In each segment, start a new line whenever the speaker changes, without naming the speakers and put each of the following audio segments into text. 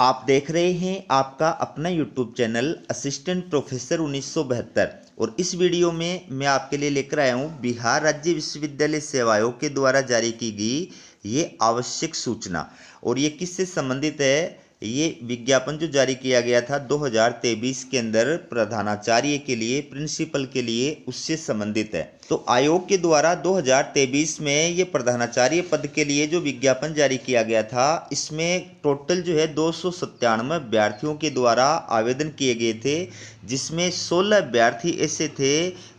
आप देख रहे हैं आपका अपना यूट्यूब चैनल असिस्टेंट प्रोफेसर 1972। और इस वीडियो में मैं आपके लिए लेकर आया हूं बिहार राज्य विश्वविद्यालय सेवा आयोग के द्वारा जारी की गई ये आवश्यक सूचना। और ये किससे संबंधित है? ये विज्ञापन जो जारी किया गया था 2023 के अंदर प्रधानाचार्य के लिए, प्रिंसिपल के लिए, उससे संबंधित है। तो आयोग के द्वारा 2023 में ये प्रधानाचार्य पद के लिए जो विज्ञापन जारी किया गया था, इसमें टोटल जो है 297 अभ्यर्थियों के द्वारा आवेदन किए गए थे, जिसमें 16 अभ्यर्थी ऐसे थे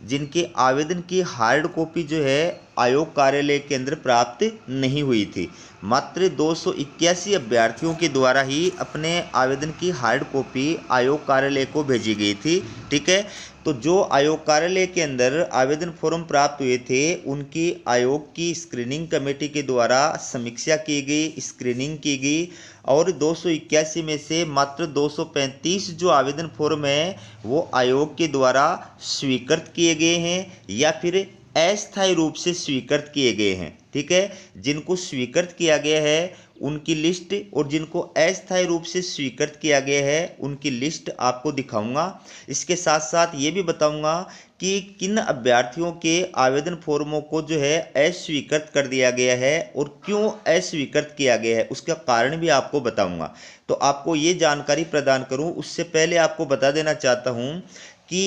जिनके आवेदन की हार्ड कॉपी जो है आयोग कार्यालय के अंदर प्राप्त नहीं हुई थी। मात्र 281 अभ्यर्थियों के द्वारा ही अपने आवेदन की हार्ड कॉपी आयोग कार्यालय को भेजी गई थी। ठीक है, तो जो आयोग कार्यालय के अंदर आवेदन फॉर्म प्राप्त हुए थे, उनकी आयोग की स्क्रीनिंग कमेटी के द्वारा समीक्षा की गई, स्क्रीनिंग की गई, और 281 में से मात्र 235 जो आवेदन फॉर्म है वो आयोग के द्वारा स्वीकृत किए गए हैं या फिर अस्थायी रूप से स्वीकृत किए गए हैं। ठीक है, जिनको स्वीकृत किया गया है उनकी लिस्ट और जिनको अस्थायी रूप से स्वीकृत किया गया है उनकी लिस्ट आपको दिखाऊंगा। इसके साथ साथ ये भी बताऊंगा कि किन अभ्यर्थियों के आवेदन फॉर्मों को जो है अस्वीकृत कर दिया गया है और क्यों अस्वीकृत किया गया है, उसका कारण भी आपको बताऊंगा। तो आपको ये जानकारी प्रदान करूं उससे पहले आपको बता देना चाहता हूं कि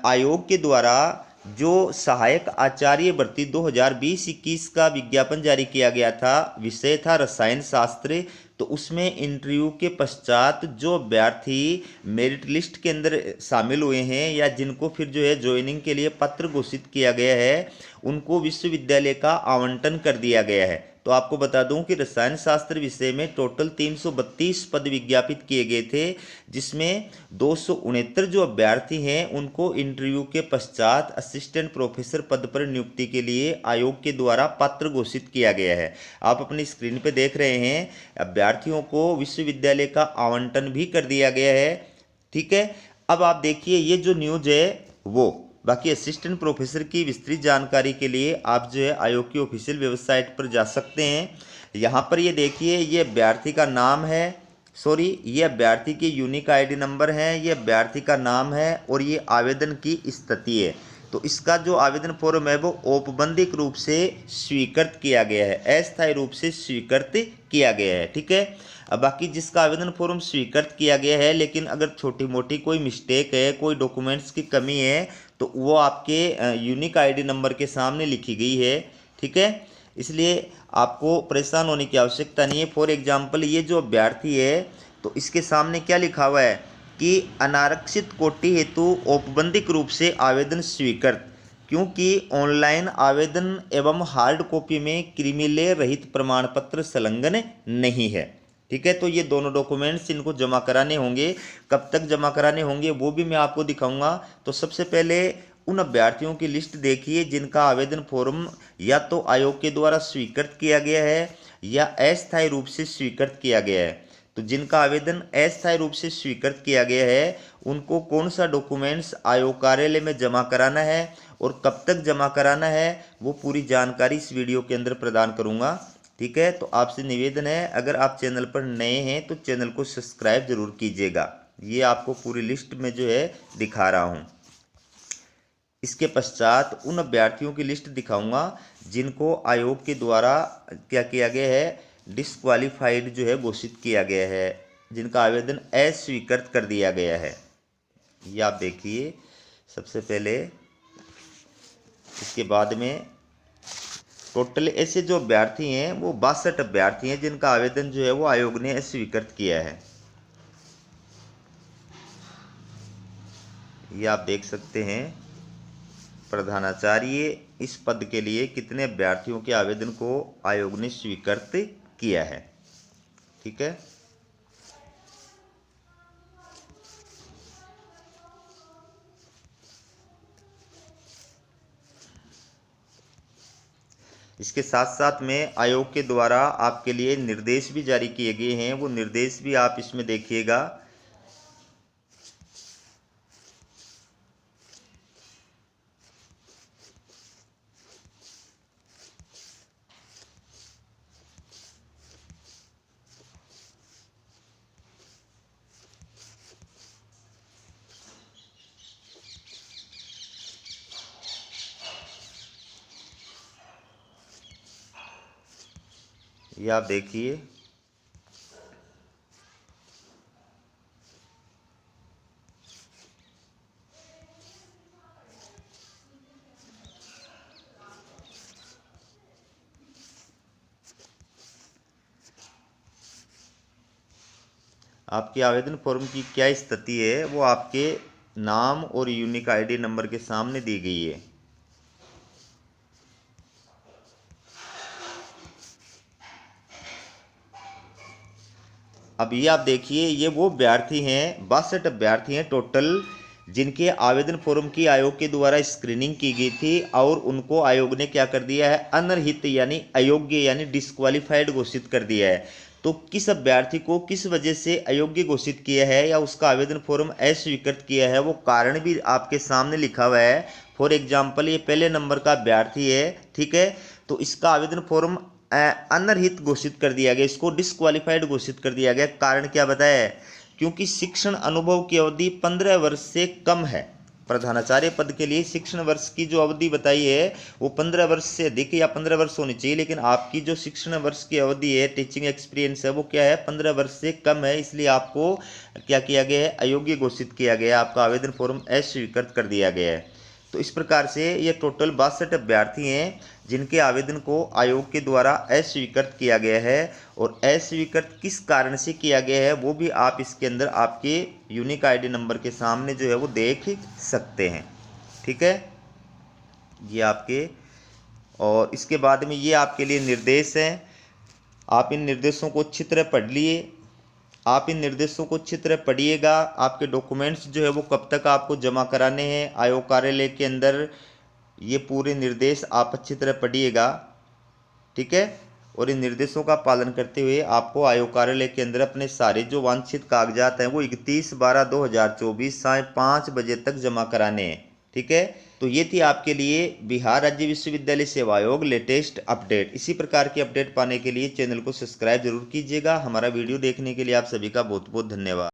आयोग के द्वारा जो सहायक आचार्य भर्ती 2020-21 का विज्ञापन जारी किया गया था, विषय था रसायन शास्त्र। तो उसमें इंटरव्यू के पश्चात जो अभ्यर्थी मेरिट लिस्ट के अंदर शामिल हुए हैं या जिनको फिर जो है ज्वाइनिंग के लिए पत्र घोषित किया गया है, उनको विश्वविद्यालय का आवंटन कर दिया गया है। तो आपको बता दूं कि रसायन शास्त्र विषय में टोटल 332 पद विज्ञापित किए गए थे, जिसमें 269 जो अभ्यर्थी हैं उनको इंटरव्यू के पश्चात असिस्टेंट प्रोफेसर पद पर नियुक्ति के लिए आयोग के द्वारा पत्र घोषित किया गया है। आप अपनी स्क्रीन पर देख रहे हैं, अभ्यर्थियों को विश्वविद्यालय का आवंटन भी कर दिया गया है। ठीक है, अब आप देखिए ये जो न्यूज है वो बाकी असिस्टेंट प्रोफेसर की विस्तृत जानकारी के लिए आप जो है आयोग की ऑफिशियल वेबसाइट पर जा सकते हैं। यहाँ पर ये देखिए, ये अभ्यर्थी का नाम है, सॉरी ये अभ्यर्थी की यूनिक आईडी नंबर है, ये अभ्यर्थी का नाम है और ये आवेदन की स्थिति है। तो इसका जो आवेदन फॉर्म है वो औपबंधिक रूप से स्वीकृत किया गया है, अस्थायी रूप से स्वीकृत किया गया है। ठीक है, अब बाकी जिसका आवेदन फॉर्म स्वीकृत किया गया है लेकिन अगर छोटी मोटी कोई मिस्टेक है, कोई डॉक्यूमेंट्स की कमी है, तो वो आपके यूनिक आईडी नंबर के सामने लिखी गई है। ठीक है, इसलिए आपको परेशान होने की आवश्यकता नहीं है। फॉर एग्जाम्पल ये जो अभ्यर्थी है तो इसके सामने क्या लिखा हुआ है कि अनारक्षित कोटि हेतु औपबंधिक रूप से आवेदन स्वीकृत, क्योंकि ऑनलाइन आवेदन एवं हार्ड कॉपी में क्रिमिलेयर रहित प्रमाण पत्र संलग्न नहीं है। ठीक है, तो ये दोनों डॉक्यूमेंट्स इनको जमा कराने होंगे। कब तक जमा कराने होंगे वो भी मैं आपको दिखाऊंगा। तो सबसे पहले उन अभ्यर्थियों की लिस्ट देखिए जिनका आवेदन फॉर्म या तो आयोग के द्वारा स्वीकृत किया गया है या अस्थायी रूप से स्वीकृत किया गया है। तो जिनका आवेदन अस्थायी रूप से स्वीकृत किया गया है उनको कौन सा डॉक्यूमेंट्स आयोग कार्यालय में जमा कराना है और कब तक जमा कराना है वो पूरी जानकारी इस वीडियो के अंदर प्रदान करूंगा। ठीक है, तो आपसे निवेदन है अगर आप चैनल पर नए हैं तो चैनल को सब्सक्राइब जरूर कीजिएगा। ये आपको पूरी लिस्ट में जो है दिखा रहा हूँ। इसके पश्चात उन अभ्यर्थियों की लिस्ट दिखाऊंगा जिनको आयोग के द्वारा क्या किया गया है, डिसक्वालीफाइड जो है घोषित किया गया है, जिनका आवेदन अस्वीकृत कर दिया गया है। ये आप देखिए सबसे पहले, इसके बाद में टोटल ऐसे जो अभ्यर्थी हैं वो 62 अभ्यर्थी हैं जिनका आवेदन जो है वो आयोग ने स्वीकृत किया है। ये आप देख सकते हैं प्रधानाचार्य इस पद के लिए कितने अभ्यर्थियों के आवेदन को आयोग ने स्वीकृत किया है। ठीक है, इसके साथ साथ में आयोग के द्वारा आपके लिए निर्देश भी जारी किए गए हैं, वो निर्देश भी आप इसमें देखिएगा। ये आप देखिए, आपके आवेदन फॉर्म की क्या स्थिति है वो आपके नाम और यूनिक आईडी नंबर के सामने दी गई है। अब ये आप देखिए, ये वो अभ्यर्थी हैं, 62 अभ्यर्थी हैं टोटल, जिनके आवेदन फॉर्म की आयोग के द्वारा स्क्रीनिंग की गई थी और उनको आयोग ने क्या कर दिया है, अनर्हित यानी अयोग्य यानी डिस्क्वालीफाइड घोषित कर दिया है। तो किस अभ्यर्थी को किस वजह से अयोग्य घोषित किया है या उसका आवेदन फॉर्म अस्वीकृत किया है, वो कारण भी आपके सामने लिखा हुआ है। फॉर एग्जाम्पल, ये पहले नंबर का अभ्यर्थी है, ठीक है, तो इसका आवेदन फॉर्म अनर्हित घोषित कर दिया गया, इसको डिस्क्वालीफाइड घोषित कर दिया गया। कारण क्या बताया है, क्योंकि शिक्षण अनुभव की अवधि 15 वर्ष से कम है। प्रधानाचार्य पद के लिए शिक्षण वर्ष की जो अवधि बताई है वो 15 वर्ष से अधिक या 15 वर्ष होनी चाहिए, लेकिन आपकी जो शिक्षण वर्ष की अवधि है, टीचिंग एक्सपीरियंस है, वो क्या है, 15 वर्ष से कम है। इसलिए आपको क्या किया गया है, अयोग्य घोषित किया गया, आपका आवेदन फॉर्म अस्वीकृत कर दिया गया है। तो इस प्रकार से ये टोटल 62 अभ्यर्थी हैं जिनके आवेदन को आयोग के द्वारा अस्वीकृत किया गया है। और अस्वीकृत किस कारण से किया गया है वो भी आप इसके अंदर आपके यूनिक आईडी नंबर के सामने जो है वो देख सकते हैं, ठीक है, ये आपके। और इसके बाद में ये आपके लिए निर्देश हैं, आप इन निर्देशों को अच्छी तरह पढ़ लिए, आप इन निर्देशों को अच्छी तरह पढ़िएगा। आपके डॉक्यूमेंट्स जो है वो कब तक आपको जमा कराने हैं आयोग कार्यालय के अंदर, ये पूरे निर्देश आप अच्छी तरह पढ़िएगा, ठीक है। और इन निर्देशों का पालन करते हुए आपको आयोग कार्यालय के अंदर अपने सारे जो वांछित कागजात हैं वो 31/12/2024 साय 5 बजे तक जमा कराने हैं, ठीक है। तो ये थी आपके लिए बिहार राज्य विश्वविद्यालय सेवा आयोग लेटेस्ट अपडेट। इसी प्रकार की अपडेट पाने के लिए चैनल को सब्सक्राइब जरूर कीजिएगा। हमारा वीडियो देखने के लिए आप सभी का बहुत बहुत धन्यवाद।